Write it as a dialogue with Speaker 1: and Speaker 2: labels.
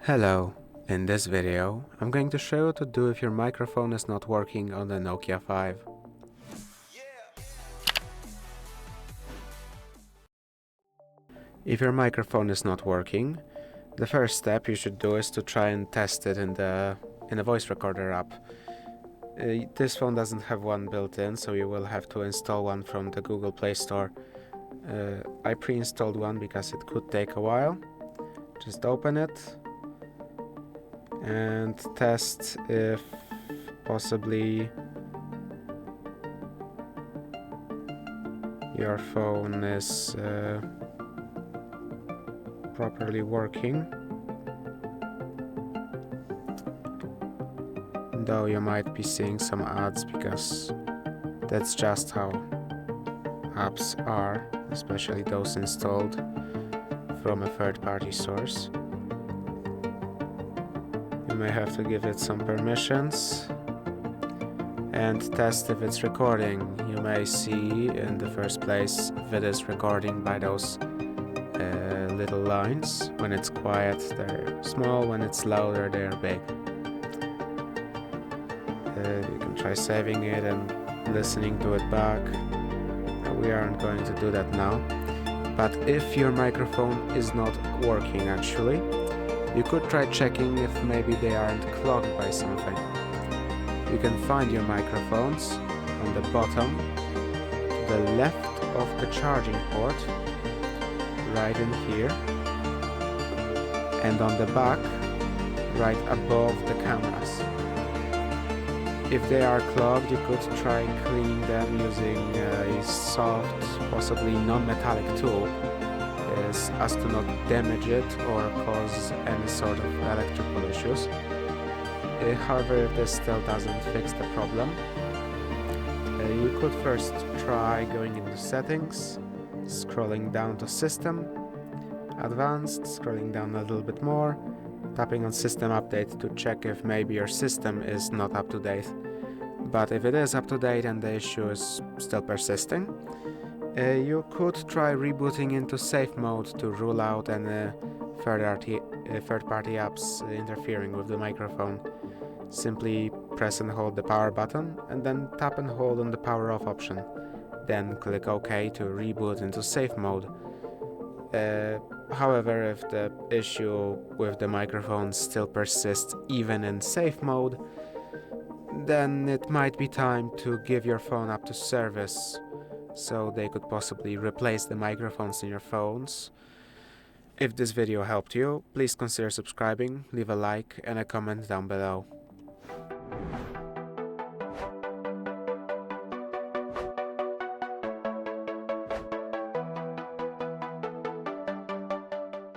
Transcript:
Speaker 1: Hello, in this video I'm going to show you what to do if your microphone is not working on the Nokia 5. If your microphone is not working, the first step you should do is to try and test it in the voice recorder app. This phone doesn't have one built in, so you will have to install one from the Google Play Store. I pre-installed one because it could take a while. Just open it and test if possibly your phone is properly working, though you might be seeing some ads because that's just how apps are, especially those installed from a third-party source. You may have to give it some permissions and test if it's recording. You may see in the first place if it is recording by those little lines. When it's quiet, they're small. When it's louder, they're big. You can try saving it and listening to it back. We aren't going to do that now. But if your microphone is not working actually, you could try checking if maybe they aren't clogged by something. You can find your microphones on the bottom, to the left of the charging port, right in here, and on the back, right above the cameras. If they are clogged, you could try cleaning them using a soft, possibly non-metallic tool, as to not damage it or cause any sort of electrical issues. However, if this still doesn't fix the problem, you could first try going into settings, scrolling down to System, Advanced, scrolling down a little bit more, tapping on System Update to check if maybe your system is not up to date. But if it is up to date and the issue is still persisting, you could try rebooting into safe mode to rule out any third-party apps interfering with the microphone. Simply press and hold the power button and then tap and hold on the power off option. Then click OK to reboot into safe mode. However, if the issue with the microphone still persists even in safe mode, then it might be time to give your phone up to service, so they could possibly replace the microphones in your phones. If this video helped you, please consider subscribing, leave a like and a comment down below.